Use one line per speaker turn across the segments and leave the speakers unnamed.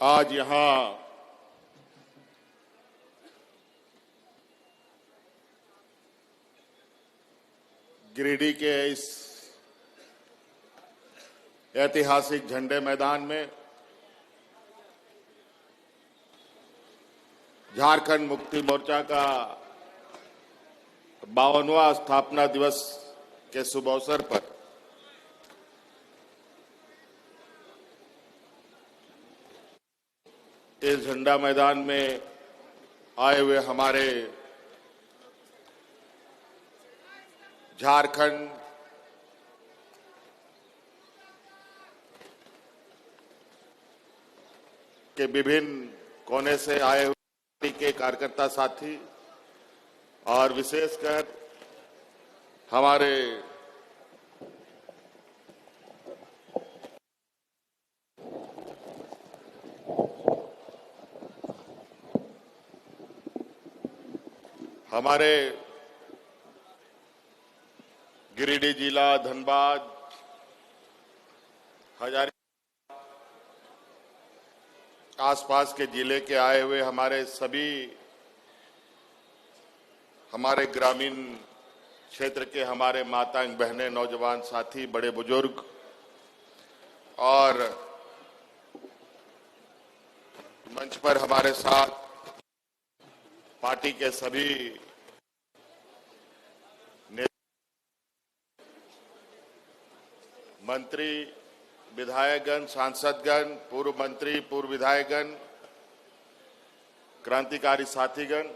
आज यहां गिरिडीह के इस ऐतिहासिक झंडे मैदान में झारखंड मुक्ति मोर्चा का 52वां स्थापना दिवस के शुभ अवसर पर इस झंडा मैदान में आए हुए हमारे झारखंड के विभिन्न कोने से आए हुए पार्टी के कार्यकर्ता साथी और विशेषकर हमारे गिरिडीह जिला, धनबाद, हजारी आसपास के जिले के आए हुए हमारे ग्रामीण क्षेत्र के हमारे माताएं, बहनें, नौजवान साथी, बड़े बुजुर्ग और मंच पर हमारे साथ पार्टी के सभी मंत्री, विधायकगण, सांसदगण, पूर्व मंत्री, पूर्व विधायकगण, क्रांतिकारी साथीगण,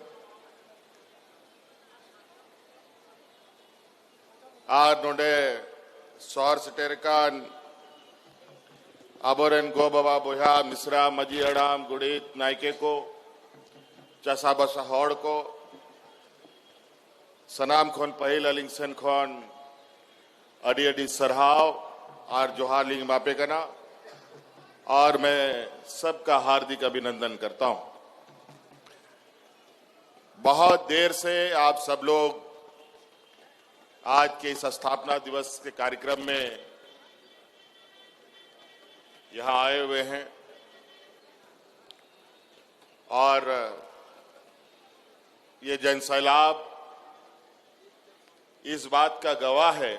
आर नोडे सौर सटेरकान आबोरेन गो बाबा बोहा मिश्रा मजी अड़ाम गुड़ीत नायके को चसा बसा हौड़ को सनाम खोन पहिल अलिंगसन खोन अडी अडी सरहाव और जोहार लिंग मापे कना और मैं सबका हार्दिक अभिनंदन करता हूं। बहुत देर से आप सब लोग आज के इस स्थापना दिवस के कार्यक्रम में यहां आए हुए हैं और ये जनसैलाब इस बात का गवाह है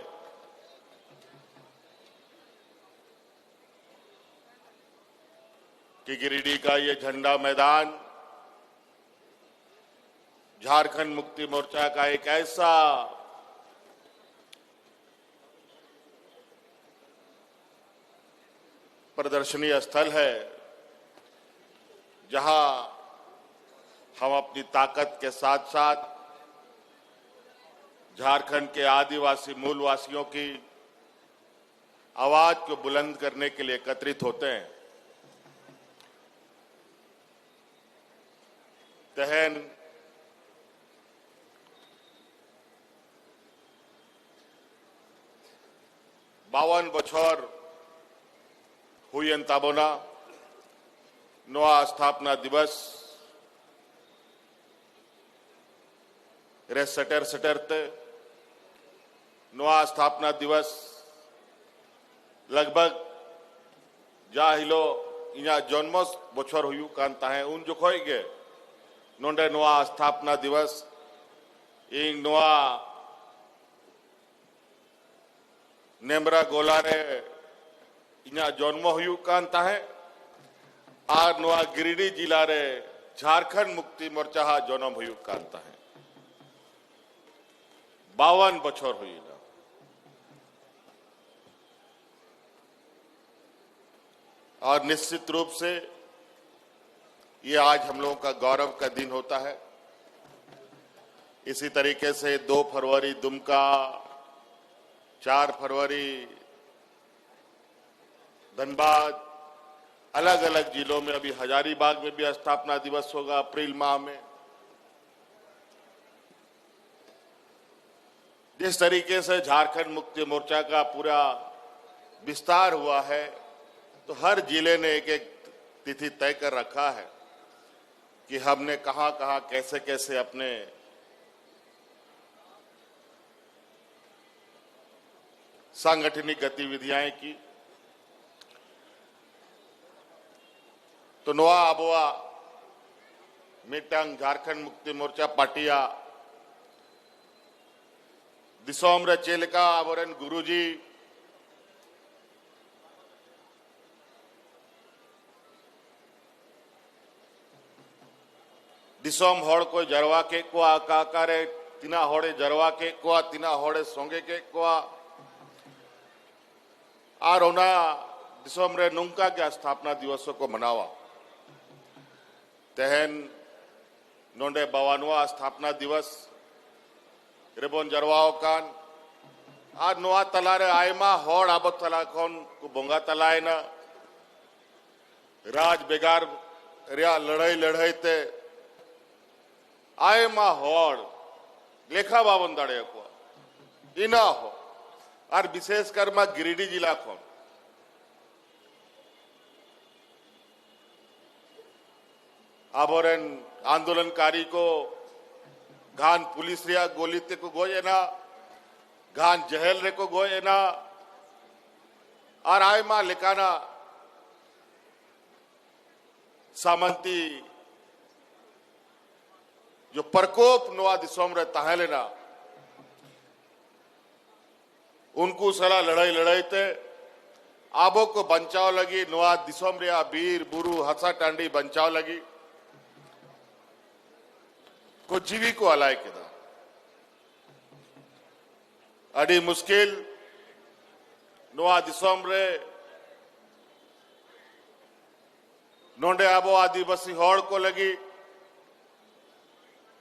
कि गिरिडीह का ये झंडा मैदान झारखंड मुक्ति मोर्चा का एक ऐसा प्रदर्शनी स्थल है जहां हम अपनी ताकत के साथ साथ झारखंड के आदिवासी मूलवासियों की आवाज को बुलंद करने के लिए एकत्रित होते हैं। तहन बावन बछर हुई ताबोना नवा स्थापना दिवस रे सटरते नवा स्थापना दिवस लगभग जा हिलो इना जन्म बछर हुई कान ताहे उन जोखोय गे नोंडे नवा स्थापना दिवस इन नवा नेमरा गोला रे इना जन्म हुई कान ताहे और नवा गिरिडीह जिला रे झारखंड मुक्ति मोर्चा हा जन्म हुई कान ताहे 52 बछर हुई ना और निश्चित रूप से ये आज हम लोगों का गौरव का दिन होता है। इसी तरीके से 2 फरवरी दुमका, 4 फरवरी धनबाद, अलग अलग जिलों में, अभी हजारीबाग में भी स्थापना दिवस होगा अप्रैल माह में। जिस तरीके से झारखंड मुक्ति मोर्चा का पूरा विस्तार हुआ है तो हर जिले ने एक एक तिथि तय कर रखा है कि हमने कहां कहां कैसे कैसे अपने सांगठनिक गतिविधियां की। तो नोआ आबोआ मिटंग झारखंड मुक्ति मोर्चा पार्टिया दिसोम रे चेलका आबोरेन गुरुजी दिसोम हड़ को जरवा के को आकारे तिना होड़े जरवा के को तिना होड़े सोंगे के को आर ओना दिसोम रे नुंका के स्थापना दिवसों को मनावा तेहन नोंडे बवानुआ स्थापना दिवस रेबोन जरवाओ कान आर नोआ तलारे आयमा होड़ आबो तला कौन को बोंगा तलाए ना राज बेगार रिया लड़ाई ते आयमा होड़ लेखा बावन दाड़े को इना हो और विशेषकर मा गिरिडीह जिला को आबोरेन आंदोलनकारी को घान पुलिस रिया गोली ते को गोये ना घान जहल रे को गोये ना और आयमा लेकाना सामंती जो प्रकोप नोआ दिसोम रे ताहेलेना उनको सला लड़ाई ते आबो को बंचाव लगी नोआ दिसोम रे बीर बुरु हसा टांडी बंचाव लगी को जीवी को अलाय के दा अड़ी मुश्किल नोआ दिसोम रे नोंडे आबो आदिवासी होड़ को लगी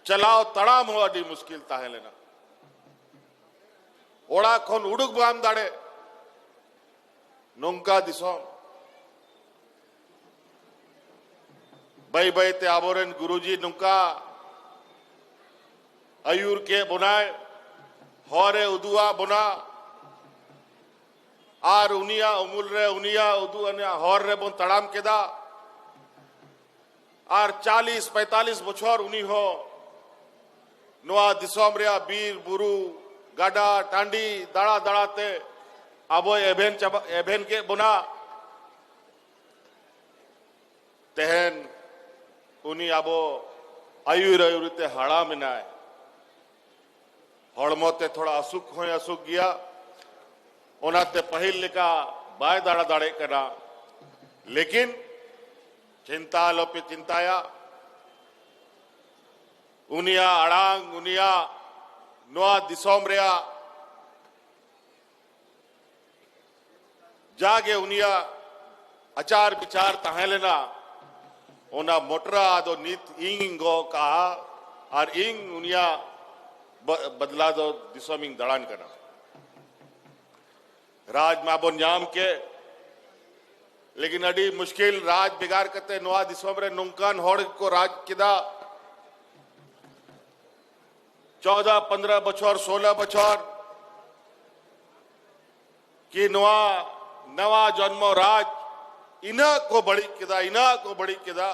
चलाओ तड़ाम हो अड़ी मुश्किल ताहे लेना ओड़ा खोन उड़ुक बाम दाड़े नोंका दिसोम बई ते आबोरेन गुरुजी नुंका अयूर के बुनाए हौरे उदुआ बुना आर उनिया उमुल रे उनिया उदु अनिया हौर रे बुन तड़ाम केदा आर 40-45 बछर उनी हो नोआ दिसोम रे बीर बुरु गाडा टांडी दाड़ा दाड़ाते आबो एभेन के बुना तेहन उनी आबो आयुरते हाड़ा मिनाए हड़मोते थोड़ा असुख हो असुख गया ओनाते पहिल लेका बाय दाड़ा दाड़े करा लेकिन चिंता लोपे चिंताया उनिया अड़ांग उनिया नोआ दिसोम रेया जागे उनिया अचार विचार ताहे लेना ओना मोटरा दो नीत इंगो कहा और इंग उनिया बदला दो दिसोमिंग दड़ान करना राज माबो न्याम के लेकिन अड़ी मुश्किल राज बिगाड़ करते नोआ दिसोम रे नुंकान होड़ को राज किदा 14-15 बछर 16 बछर कि नवा जन्मो राज इना को बड़ी किदा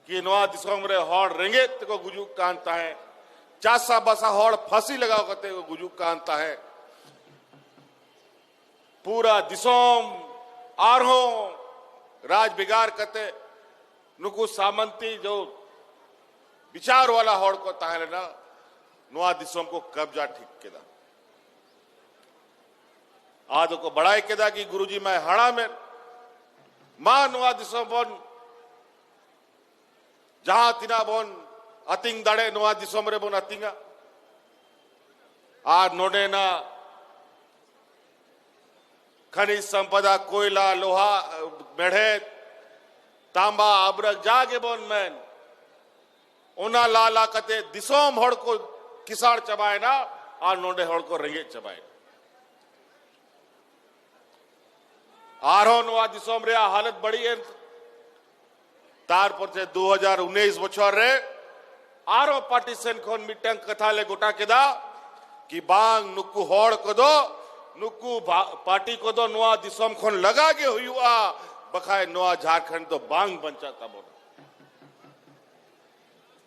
कि नवा दिसोम रे होड़ रेंगेत को गुजुक कांता है चासा बसा होड़ फांसी लगाओ करते को गुजुक कांता है पूरा दिसोम आरहो राज बिगाड़ करते नुकु सामंती जो विचार वाला होड़ को ताहे लेना नोआ दिसोम को कब्जा ठीक केदा आदो को बड़ाई केदा कि गुरुजी मैं हड़ा में मां नोआ दिसोम बोन जहां तिना बोन अतिंग दड़े नोआ दिसोम रे बोन अतिंगा आ नोडे ना खनिज संपदा कोयला लोहा मेढ़े तांबा अब्रक जागे बोन मैन ओना लाला कते दिसोम होड़ को किसाड़ चबाए ना और नोडे होड़ को रेंगे चबाए आरो नोआ दिसोम रे हालत बड़ी है तारपुर से 2019 बछर रे आरो पार्टीशन खोन मिटंग कथा ले गोटा केदा कि बांग नुकु होड़ को दो नुकु पार्टी को दो नोआ दिसोम खोन लगा के हुआ बखाए नोआ झारखंड तो बांग बंचा तब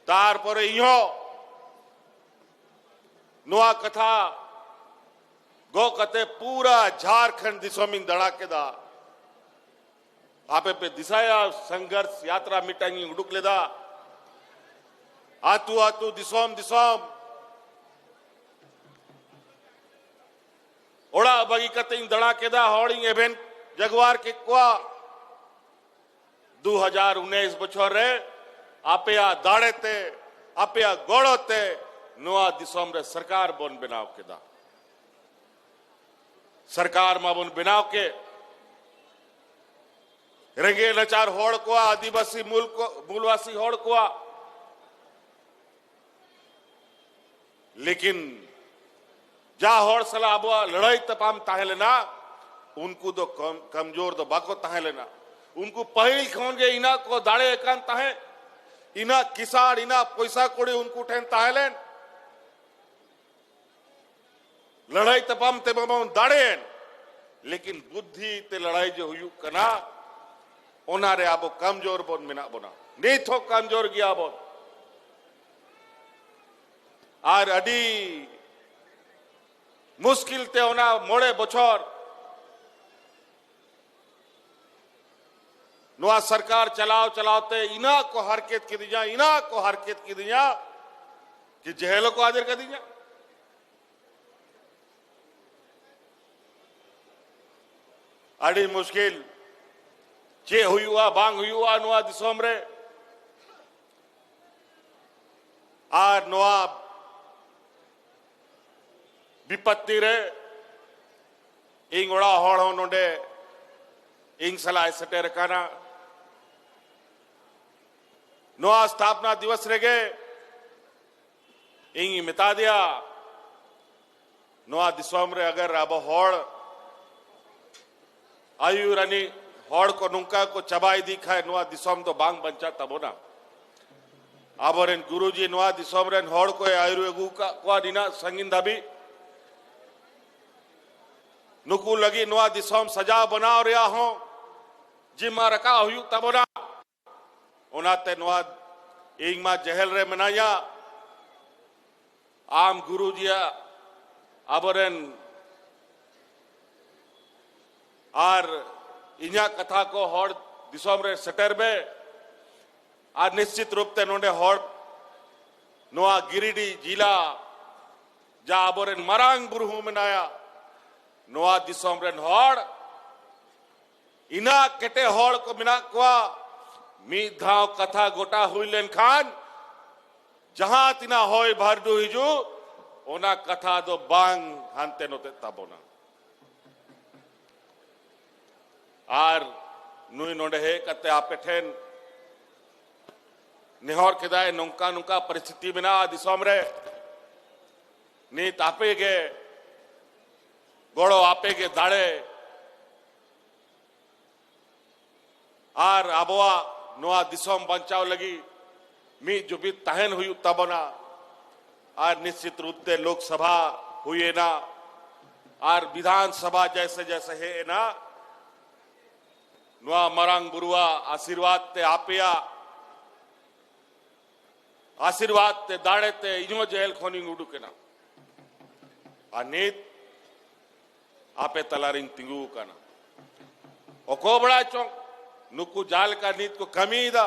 तारपुर इहो नोआ कथा गो कते पूरा झारखंड दिसोमिंग दड़ा केदा आपे पे दिशाया संघर्ष यात्रा मिटांगी उडुक लेदा आतु आतु दिसोम दिसोम ओड़ा बगी कतिंग दड़ा केदा हॉडिंग एवेन जगवार के क्वा 2019 बछर रे आपे आ दाड़े ते आपे आ गोड़ो ते नोआ दिसोम रे सरकार बोन बनाव केदा सरकार मा बोन बनाव के रेंगे नचार होड़ को आदिवासी मूलवासी होड़ को लेकिन जा होड़ सला अब लड़ाई तपाम ताहे लेना उनको तो कमजोर तो बाको ताहे लेना उनको पहल खोन के इना को दाड़े एकांत ताहे इना किसान इना पैसा कोड़ी उनको ठेन ताहे लेन लड़ाई तपाम ते दाड़े लेकिन बुद्धि ते लड़ाई जो हुई कना ओनारे आबो कमजोर बोन मिना बोना नहीं थो कमजोर गया बोन आर अडी मुश्किल ते ओना मोड़े बछर नोआ सरकार चलाओ चलाओते इना को हरकत की दिया इना को हरकत की दिया कि जहेलो को हाजिर कर दिया अड़ी मुश्किल चे हुआ बांग हुआ नोआ दिसोम रे आर नोआ विपत्ति रे इंग ओड़ा हॉड़ हो नोडे इंग सलाह सटेर काना नोआ स्थापना दिवस रेगे इंग मिता दिया नोआ दिसोम रे अगर अब हॉड़ आयुरानी हॉड़ को नुंका को चबाई दिखाए नोआ दिसोम तो बांग बंचा तबोना आबोरेन गुरुजी नोआ दिसोम रेन हॉड़ को आयुर्वेगु का को दिना संगिन दाबी नुकू लगी नोआ दिसोम सजा बनाओ रिया हो जिम्मा रखा हुई तबोना ओनाते नोआ इंग मा जहल रे मनाया आम गुरुजिया आबोरेन आर इन्या कथा को हॉड़ दिसोम रे सटर में आज निश्चित रूप से नोडे हॉड़ नोआ गिरिडीह जिला जा आबोरेन मरांग बुरहू मनाया नोआ दिसोम रेन हॉड़ इना केटे हॉड़ को मिना कुआ मी धाव कथा गोटा हुई लेन खान जहां तिना होय भारदू हिजू ओना कथा दो बांग हानते नोते ताबोना आर नुई नोडे हे कते आपे ठेन निहोर केदाय नौका नौका परिस्थिति बिना दिसोम रे नीत आपे गे गोड़ो आपे गे दाड़े आर आबोआ नोआ दिसोम बंचाव लगी मी जुबी तहन हुई तबना आर निश्चित रूप से लोकसभा हुई ना आर विधानसभा जैसे जैसे है ना नोआ मरांग बुरुआ आशीर्वाद ते आपिया आशीर्वाद ते दाड़े ते इनो जेल खोनी उडू के ना अनित आपे तलारिंग तिंगू का ना ओको बड़ा चौंक नुकु जाल का नीत को कमी दा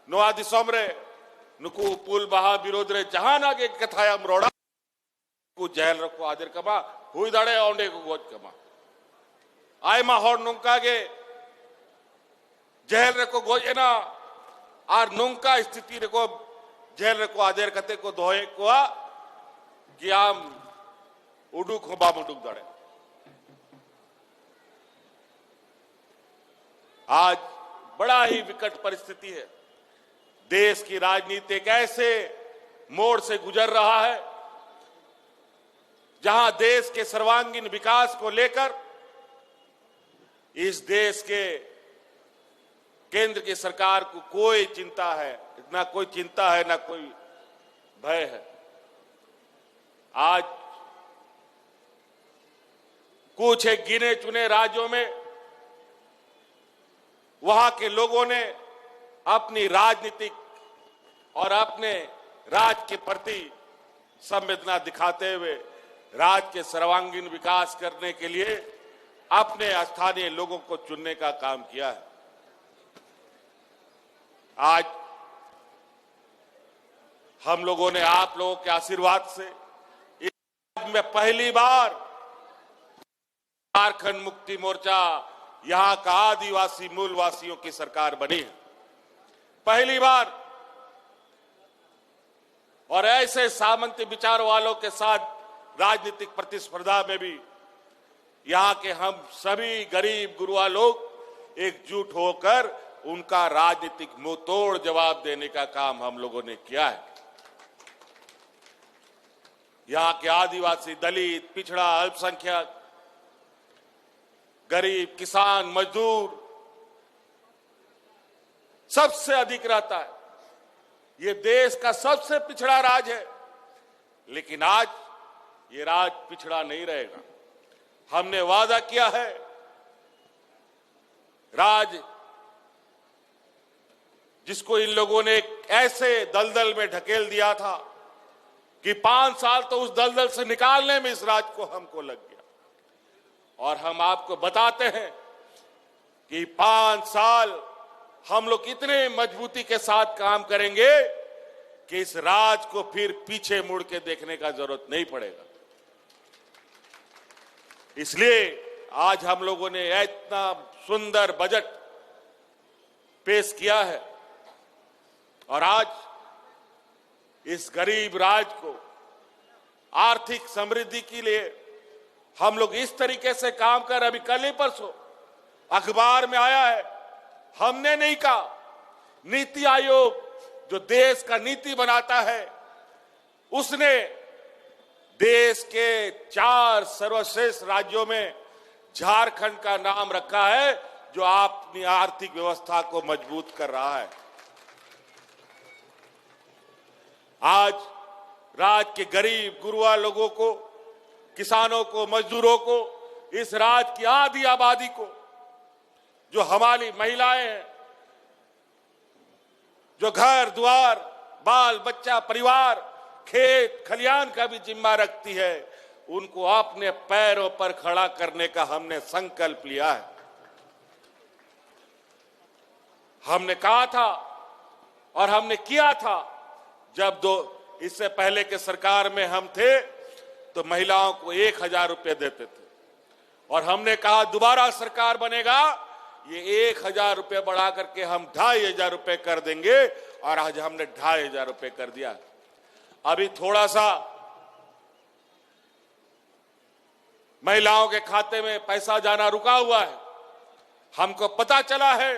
नोआ दिसोम रे नुकु पुल बहा विरोध रे जहां आगे कथाया मरोड़ा को जेल रखो आदर कमा हुई दाड़े औंडे को गोज कमा आय मा होड़ नुंका गे जेल रे को गोज ना आर नुंका स्थिति रे को जेल रे को आदर कते को दोहे को कि आम उडुक हो बाम उडुक दाड़े आज बड़ा ही विकट परिस्थिति है देश की राजनीति एक ऐसे मोड़ से गुजर रहा है जहां देश के सर्वांगीण विकास को लेकर इस देश के केंद्र की सरकार को कोई चिंता है ना कोई चिंता है ना कोई भय है। आज कुछ एक गिने चुने राज्यों में वहां के लोगों ने अपनी राजनीतिक और अपने राज्य के प्रति संवेदना दिखाते हुए राज्य के सर्वांगीण विकास करने के लिए अपने स्थानीय लोगों को चुनने का काम किया है। आज हम लोगों ने आप लोगों के आशीर्वाद से इस में पहली बार झारखंड मुक्ति मोर्चा यहां का आदिवासी मूलवासियों की सरकार बनी है, पहली बार। और ऐसे सामंती विचार वालों के साथ राजनीतिक प्रतिस्पर्धा में भी यहां के हम सभी गरीब गुरुआ लोग एकजुट होकर उनका राजनीतिक मुंहतोड़ जवाब देने का काम हम लोगों ने किया है। यहां के आदिवासी, दलित, पिछड़ा, अल्पसंख्यक, गरीब, किसान, मजदूर सबसे अधिक रहता है। ये देश का सबसे पिछड़ा राज्य है, लेकिन आज ये राज्य पिछड़ा नहीं रहेगा। हमने वादा किया है, राज्य जिसको इन लोगों ने ऐसे दलदल में ढकेल दिया था कि 5 साल तो उस दलदल से निकालने में इस राज्य को हमको लग गया। और हम आपको बताते हैं कि 5 साल हम लोग इतने मजबूती के साथ काम करेंगे कि इस राज्य को फिर पीछे मुड़ के देखने का जरूरत नहीं पड़ेगा। इसलिए आज हम लोगों ने इतना सुंदर बजट पेश किया है और आज इस गरीब राज्य को आर्थिक समृद्धि के लिए हम लोग इस तरीके से काम कर, अभी कल ही परसों अखबार में आया है, हमने नहीं कहा, नीति आयोग जो देश का नीति बनाता है उसने देश के 4 सर्वश्रेष्ठ राज्यों में झारखंड का नाम रखा है, जो अपनी आर्थिक व्यवस्था को मजबूत कर रहा है। आज राज्य के गरीब गुरुआ लोगों को, किसानों को, मजदूरों को, इस राज्य की आधी आबादी को, जो हमारी महिलाएं हैं, जो घर द्वार, बाल बच्चा, परिवार, खेत खलियान का भी जिम्मा रखती है, उनको अपने पैरों पर खड़ा करने का हमने संकल्प लिया है। हमने कहा था और हमने किया था, जब इससे पहले के सरकार में हम थे तो महिलाओं को 1000 रुपए देते थे और हमने कहा दोबारा सरकार बनेगा, ये 1000 रुपए बढ़ा करके हम 2500 रुपए कर देंगे और आज हमने 2500 रुपए कर दिया। अभी थोड़ा सा महिलाओं के खाते में पैसा जाना रुका हुआ है। हमको पता चला है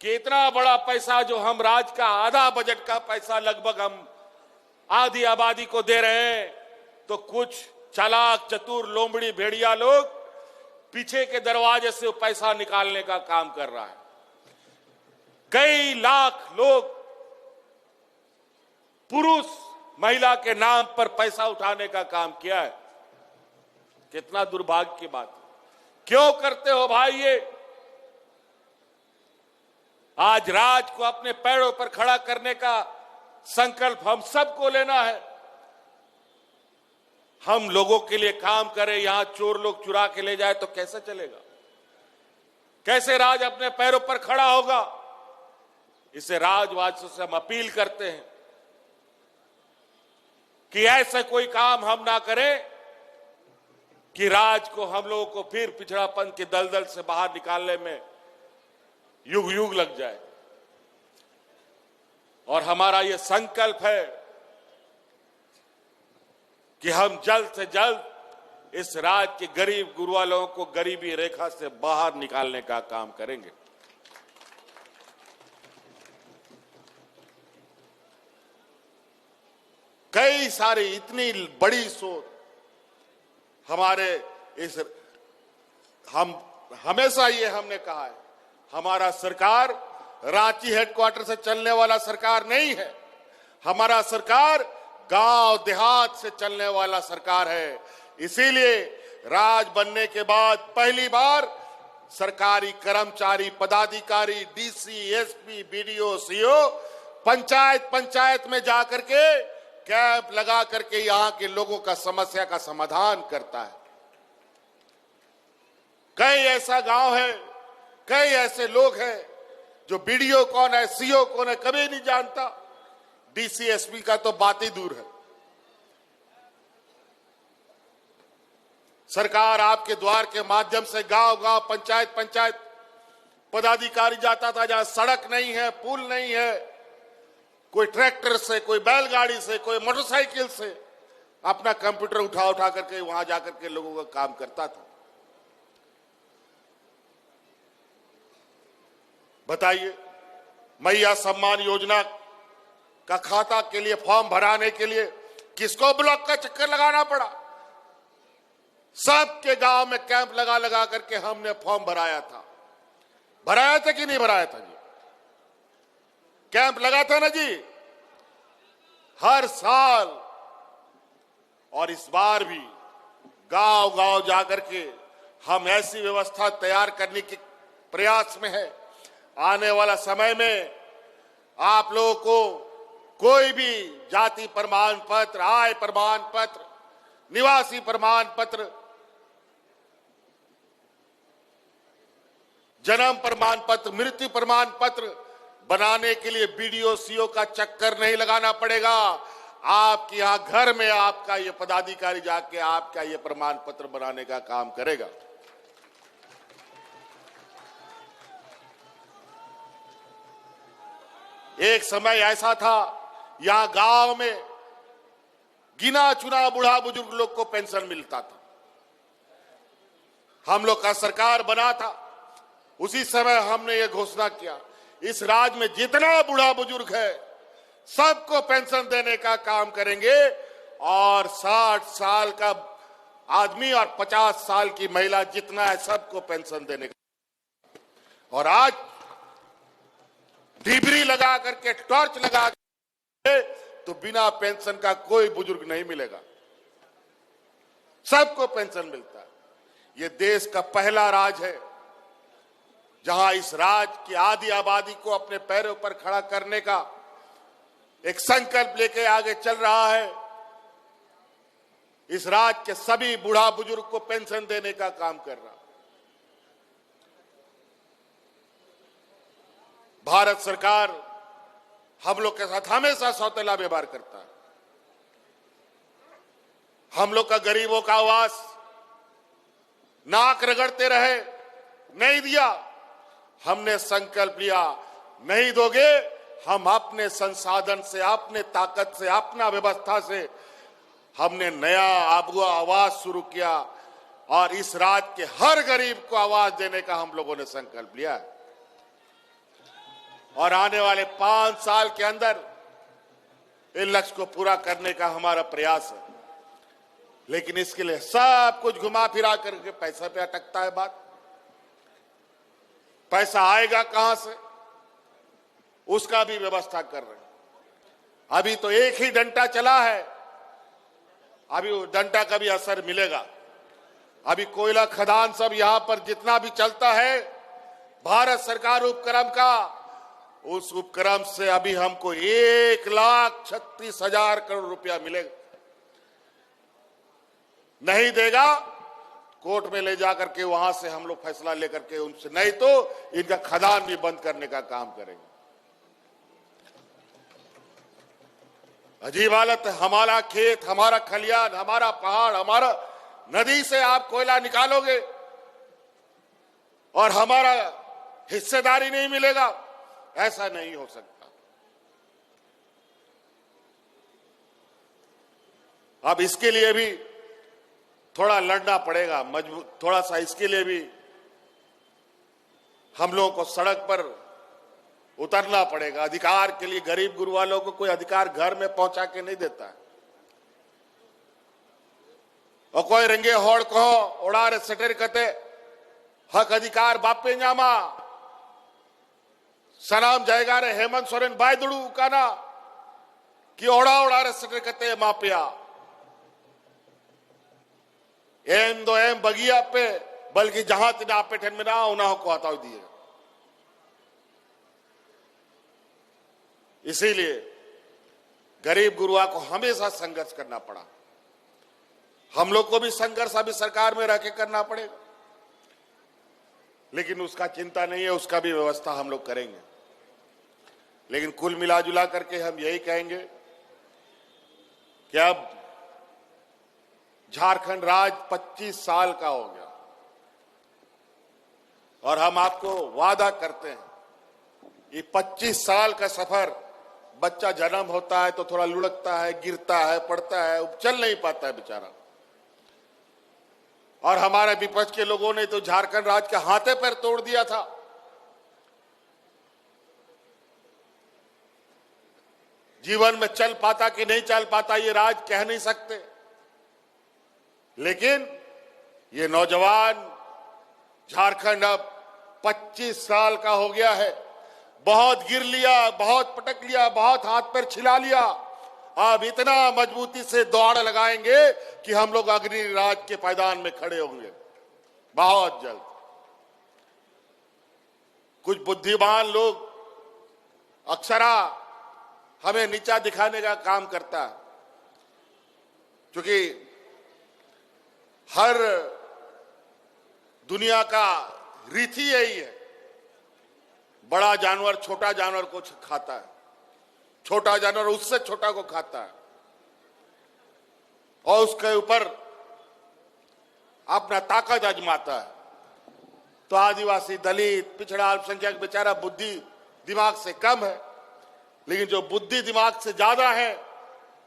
कि इतना बड़ा पैसा जो हम राज्य का आधा बजट का पैसा लगभग हम आधी आबादी को दे रहे हैं, तो कुछ चालाक चतुर लोमड़ी भेड़िया लोग पीछे के दरवाजे से पैसा निकालने का काम कर रहा है। कई लाख लोग पुरुष महिला के नाम पर पैसा उठाने का काम किया है। कितना दुर्भाग्य की बात है। क्यों करते हो भाई ये? आज राज्य को अपने पैरों पर खड़ा करने का संकल्प हम सबको लेना है। हम लोगों के लिए काम करें, यहां चोर लोग चुरा के ले जाए तो कैसे चलेगा? कैसे राज्य अपने पैरों पर खड़ा होगा? इसे राजवासियों से हम अपील करते हैं कि ऐसा कोई काम हम ना करें कि राज्य को, हम लोगों को फिर पिछड़ापन के दलदल से बाहर निकालने में युग युग लग जाए। और हमारा यह संकल्प है कि हम जल्द से जल्द इस राज्य के गरीब गुरुआ लोगों को गरीबी रेखा से बाहर निकालने का काम करेंगे। कई सारी इतनी बड़ी सोच हमारे हम हमेशा ये हमने कहा है, हमारा सरकार रांची हेडक्वार्टर से चलने वाला सरकार नहीं है। हमारा सरकार गांव देहात से चलने वाला सरकार है। इसीलिए राज बनने के बाद पहली बार सरकारी कर्मचारी, पदाधिकारी, DC, SP, BDO, CO panchayat में जाकर के कैंप लगा करके यहां के लोगों का समस्या का समाधान करता है। कई ऐसा गांव है, कई ऐसे लोग हैं जो बीडीओ कौन है, सीओ कौन है, कभी नहीं जानता। डीसी एसपी का तो बात ही दूर है। सरकार आपके द्वार के माध्यम से गांव गांव, पंचायत पंचायत पदाधिकारी जाता था, जहां सड़क नहीं है, पुल नहीं है, कोई ट्रैक्टर से, कोई बैलगाड़ी से, कोई मोटरसाइकिल से अपना कंप्यूटर उठा उठा करके वहां जाकर के लोगों का काम करता था। बताइए, मैया सम्मान योजना का खाता के लिए फॉर्म भराने के लिए किसको ब्लॉक का चक्कर लगाना पड़ा? सबके गांव में कैंप लगा लगा करके हमने फॉर्म भराया था। भराया था कि नहीं भराया था जी? कैंप लगा था ना जी, हर साल। और इस बार भी गांव गांव जाकर के हम ऐसी व्यवस्था तैयार करने के प्रयास में है। आने वाला समय में आप लोगों को कोई भी जाति प्रमाण पत्र, आय प्रमाण पत्र, निवासी प्रमाण पत्र, जन्म प्रमाण पत्र, मृत्यु प्रमाण पत्र बनाने के लिए बीडीओ सीओ का चक्कर नहीं लगाना पड़ेगा। आपके यहां घर में आपका ये पदाधिकारी जाके आपका ये प्रमाण पत्र बनाने का काम करेगा। एक समय ऐसा था, यहां गांव में गिना चुना बूढ़ा बुजुर्ग लोग को पेंशन मिलता था। हम लोग का सरकार बना था, उसी समय हमने ये घोषणा किया, इस राज्य में जितना बूढ़ा बुजुर्ग है सबको पेंशन देने का काम करेंगे। और 60 साल का आदमी और 50 साल की महिला जितना है सबको पेंशन देने का। और आज डिबरी लगा करके, टॉर्च लगा करके तो बिना पेंशन का कोई बुजुर्ग नहीं मिलेगा, सबको पेंशन मिलता है। ये देश का पहला राज है जहां इस राज्य की आधी आबादी को अपने पैरों पर खड़ा करने का एक संकल्प लेके आगे चल रहा है। इस राज्य के सभी बूढ़ा बुजुर्ग को पेंशन देने का काम कर रहा है। भारत सरकार हम लोग के साथ हमेशा सौतेला व्यवहार करता है। हम लोग का गरीबों का आवास नाक रगड़ते रहे, नहीं दिया। हमने संकल्प लिया, नहीं दोगे, हम अपने संसाधन से, अपने ताकत से, अपना व्यवस्था से हमने नया आपको आवाज शुरू किया और इस राज्य के हर गरीब को आवाज देने का हम लोगों ने संकल्प लिया है। और आने वाले 5 साल के अंदर इस लक्ष्य को पूरा करने का हमारा प्रयास है। लेकिन इसके लिए सब कुछ घुमा फिरा करके पैसा पे अटकता है बात। पैसा आएगा कहां से, उसका भी व्यवस्था कर रहे हैं। अभी तो एक ही डंडा चला है, अभी वो डंडा का भी असर मिलेगा। अभी कोयला खदान सब यहां पर जितना भी चलता है, भारत सरकार उपक्रम का, उस उपक्रम से अभी हमको 1,36,000 करोड़ रुपया मिलेगा। नहीं देगा, कोर्ट में ले जाकर के वहां से हम लोग फैसला लेकर के उनसे, नहीं तो इनका खदान भी बंद करने का काम करेंगे। अजीब हालत है। हमारा खेत, हमारा खलियान, हमारा पहाड़, हमारा नदी से आप कोयला निकालोगे और हमारा हिस्सेदारी नहीं मिलेगा, ऐसा नहीं हो सकता। अब इसके लिए भी थोड़ा लड़ना पड़ेगा, मजबूत थोड़ा सा इसके लिए भी हम लोगों को सड़क पर उतरना पड़ेगा। अधिकार के लिए गरीब गुरुआ लोगों को कोई अधिकार घर में पहुंचा के नहीं देता है। और कोई रंगे होड़ कहो उड़ारे सटेर कते हक अधिकार बापे जामा सनाम जाएगा रे हेमंत सोरेन बायदड़ू काना कि ओड़ा उड़ारे सटेर कते मापिया एम दो एम बगिया पे, बल्कि जहां तिना आपे ठन में ना उन्हें को हटाव दिए। इसीलिए गरीब गुरुआ को हमेशा संघर्ष करना पड़ा। हम लोग को भी संघर्ष अभी सरकार में रह के करना पड़ेगा, लेकिन उसका चिंता नहीं है, उसका भी व्यवस्था हम लोग करेंगे। लेकिन कुल मिलाजुला करके हम यही कहेंगे कि अब झारखंड राज्य 25 साल का हो गया और हम आपको वादा करते हैं ये 25 साल का सफर, बच्चा जन्म होता है तो थोड़ा लुढ़कता है, गिरता है, पड़ता है, चल नहीं पाता है बेचारा। और हमारे विपक्ष के लोगों ने तो झारखंड राज्य के हाथे पैर तोड़ दिया था। जीवन में चल पाता कि नहीं चल पाता ये राज्य कह नहीं सकते, लेकिन ये नौजवान झारखंड अब 25 साल का हो गया है। बहुत गिर लिया, बहुत पटक लिया, बहुत हाथ पैर छिला लिया, अब इतना मजबूती से दौड़ लगाएंगे कि हम लोग अग्नि राज्य के पायदान में खड़े होंगे बहुत जल्द। कुछ बुद्धिमान लोग अक्सरा हमें नीचा दिखाने का काम करता है, क्योंकि हर दुनिया का रीति यही है, बड़ा जानवर छोटा जानवर को खाता है, छोटा जानवर उससे छोटा को खाता है और उसके ऊपर अपना ताकत आजमाता है। तो आदिवासी, दलित, पिछड़ा, अल्पसंख्यक बेचारा बुद्धि दिमाग से कम है, लेकिन जो बुद्धि दिमाग से ज्यादा है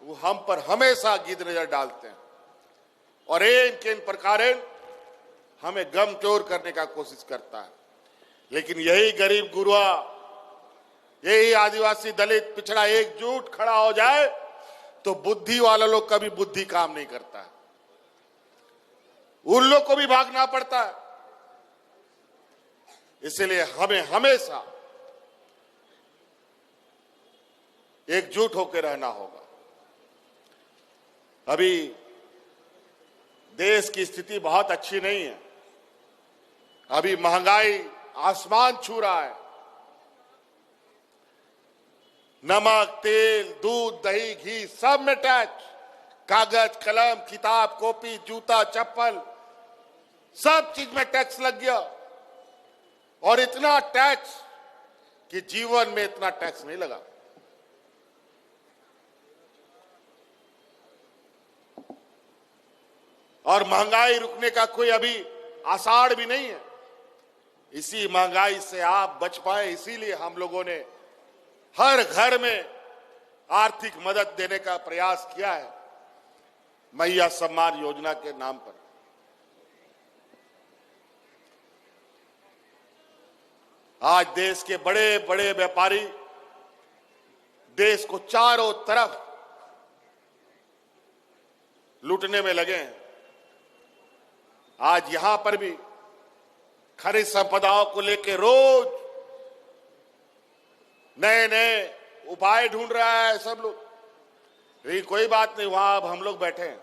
वो हम पर हमेशा गिद्ध नजर डालते हैं और इन प्रकार हमें गमचोर करने का कोशिश करता है। लेकिन यही गरीब गुरुआ, यही आदिवासी, दलित, पिछड़ा एकजुट खड़ा हो जाए तो बुद्धि वाला लोग कभी बुद्धि काम नहीं करता है, उन लोग को भी भागना पड़ता है। इसलिए हमें हमेशा एकजुट होकर रहना होगा। अभी देश की स्थिति बहुत अच्छी नहीं है, अभी महंगाई आसमान छू रहा है। नमक, तेल, दूध, दही, घी सब में टैक्स, कागज, कलम, किताब, कॉपी, जूता, चप्पल, सब चीज में टैक्स लग गया। और इतना टैक्स कि जीवन में इतना टैक्स नहीं लगा। और महंगाई रुकने का कोई अभी आसार भी नहीं है। इसी महंगाई से आप बच पाए, इसीलिए हम लोगों ने हर घर में आर्थिक मदद देने का प्रयास किया है मैया सम्मान योजना के नाम पर। आज देश के बड़े बड़े व्यापारी देश को चारों तरफ लूटने में लगे हैं। आज यहां पर भी खनिज संपदाओं को लेकर रोज नए नए उपाय ढूंढ रहा है सब लोग। लेकिन कोई बात नहीं, वहां अब हम लोग बैठे हैं।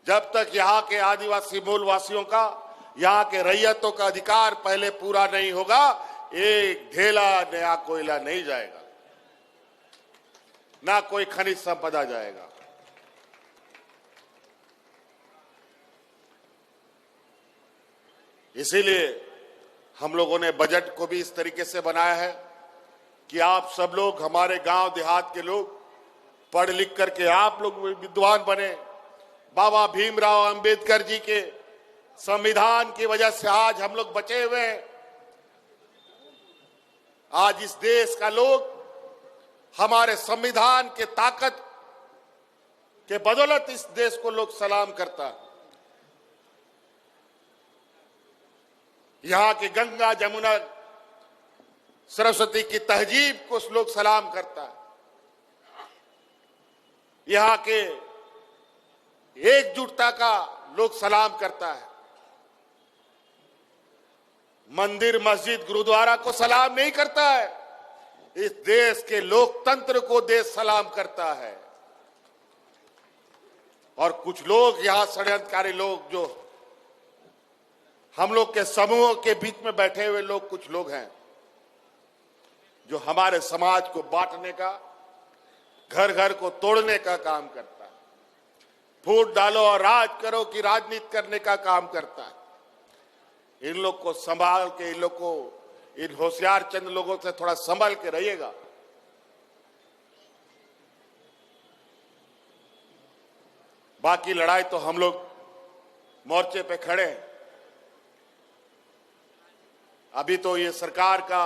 जब तक यहां के आदिवासी मूल वासियों का, यहां के रैयतों का अधिकार पहले पूरा नहीं होगा, एक ढेला नया कोयला नहीं जाएगा, ना कोई खनिज संपदा जाएगा। इसीलिए हम लोगों ने बजट को भी इस तरीके से बनाया है कि आप सब लोग, हमारे गांव देहात के लोग, पढ़ लिख करके आप लोग विद्वान बने। बाबा भीमराव अंबेडकर जी के संविधान की वजह से आज हम लोग बचे हुए हैं। आज इस देश का लोग हमारे संविधान के ताकत के बदौलत इस देश को लोग सलाम करता है। यहां के गंगा, जमुना, सरस्वती की तहजीब को लोग सलाम करता है। यहां के एकजुटता का लोग सलाम करता है। मंदिर, मस्जिद, गुरुद्वारा को सलाम नहीं करता है, इस देश के लोकतंत्र को देश सलाम करता है। और कुछ लोग यहां षड्यंत्रकारी लोग, जो हम लोग के समूह के बीच में बैठे हुए लोग, कुछ लोग हैं जो हमारे समाज को बांटने का, घर घर को तोड़ने का काम करता है। फूट डालो और राज करो की राजनीति करने का काम करता है। इन लोग को संभाल के, इन लोग को, इन होशियार चंद लोगों से थोड़ा संभल के रहिएगा। बाकी लड़ाई तो हम लोग मोर्चे पे खड़े हैं। अभी तो ये सरकार का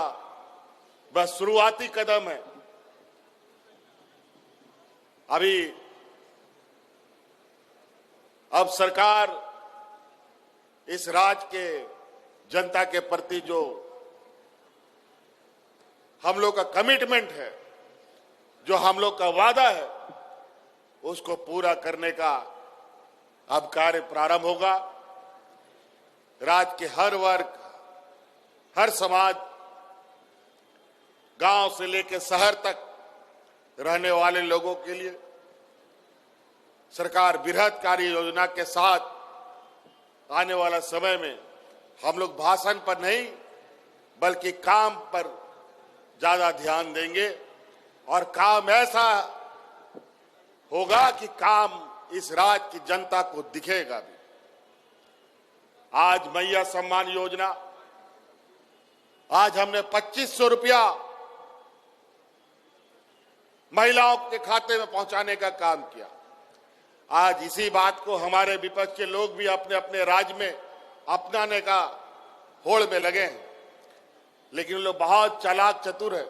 बस शुरुआती कदम है। अब सरकार इस राज्य के जनता के प्रति जो हम लोग का कमिटमेंट है, जो हम लोग का वादा है, उसको पूरा करने का अब कार्य प्रारंभ होगा। राज्य के हर वर्ग, हर समाज, गांव से लेकर शहर तक रहने वाले लोगों के लिए सरकार बृहत कार्य योजना के साथ आने वाला समय में हम लोग भाषण पर नहीं बल्कि काम पर ज्यादा ध्यान देंगे और काम ऐसा होगा कि काम इस राज्य की जनता को दिखेगा भी। आज मैया सम्मान योजना, आज हमने 2500 रुपया महिलाओं के खाते में पहुंचाने का काम किया। आज इसी बात को हमारे विपक्ष के लोग भी अपने अपने राज्य में अपनाने का होड़ में लगे हैं, लेकिन लोग बहुत चालाक चतुर है।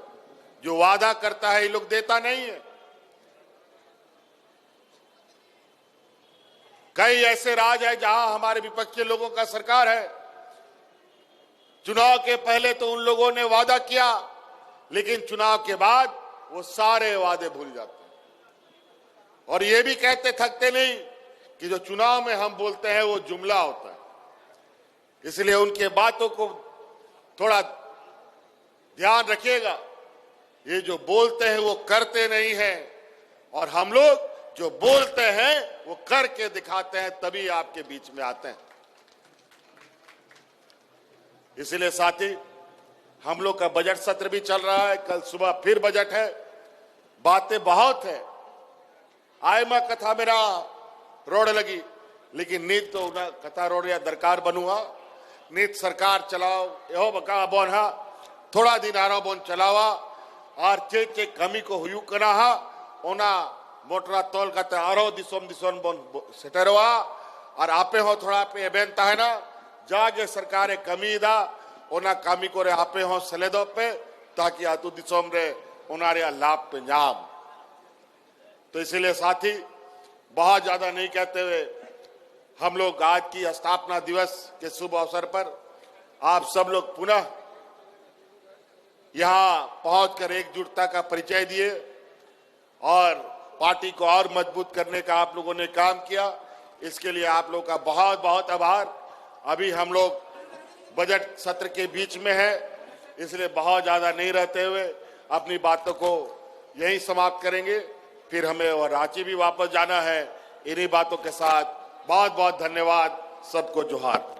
जो वादा करता है ये लोग देता नहीं है। कई ऐसे राज्य है जहां हमारे विपक्ष के लोगों का सरकार है, चुनाव के पहले तो उन लोगों ने वादा किया, लेकिन चुनाव के बाद वो सारे वादे भूल जाते हैं और ये भी कहते थकते नहीं कि जो चुनाव में हम बोलते हैं वो जुमला होता है। इसलिए उनके बातों को थोड़ा ध्यान रखिएगा। ये जो बोलते हैं वो करते नहीं हैं और हम लोग जो बोलते हैं वो करके दिखाते हैं, तभी आपके बीच में आते हैं। इसलिए साथी, हम लोग का बजट सत्र भी चल रहा है। कल सुबह फिर बजट है। बातें बहुत है। आय में कथा मेरा रोड लगी, लेकिन नीत तो कथा रोड या दरकार बनूंगा। नीत सरकार चलाओ यो बका बोन हा थोड़ा दिन आरो बोन चलावा और चे कमी को हुयू कना हा ओना मोटरा तोल का आरो दिसोम दिसोम बोन सेटरवा और आपे हो थोड़ा पे एबेंता है ना जागे सरकारे कमी दा ओना कामी को रे आपे हो सलेदो पे ताकि आतु दिसोम रे उनारे लाभ पे जाम। तो इसलिए साथी, बहुत ज्यादा नहीं कहते हुए हम लोग आज की स्थापना दिवस के शुभ अवसर पर आप सब लोग पुनः यहां पहुंचकर एकजुटता का परिचय दिए और पार्टी को और मजबूत करने का आप लोगों ने काम किया। इसके लिए आप लोगों का बहुत बहुत आभार। अभी हम लोग बजट सत्र के बीच में है, इसलिए बहुत ज्यादा नहीं रहते हुए अपनी बातों को यहीं समाप्त करेंगे। फिर हमें और रांची भी वापस जाना है। इन्हीं बातों के साथ बहुत बहुत धन्यवाद। सबको जोहार।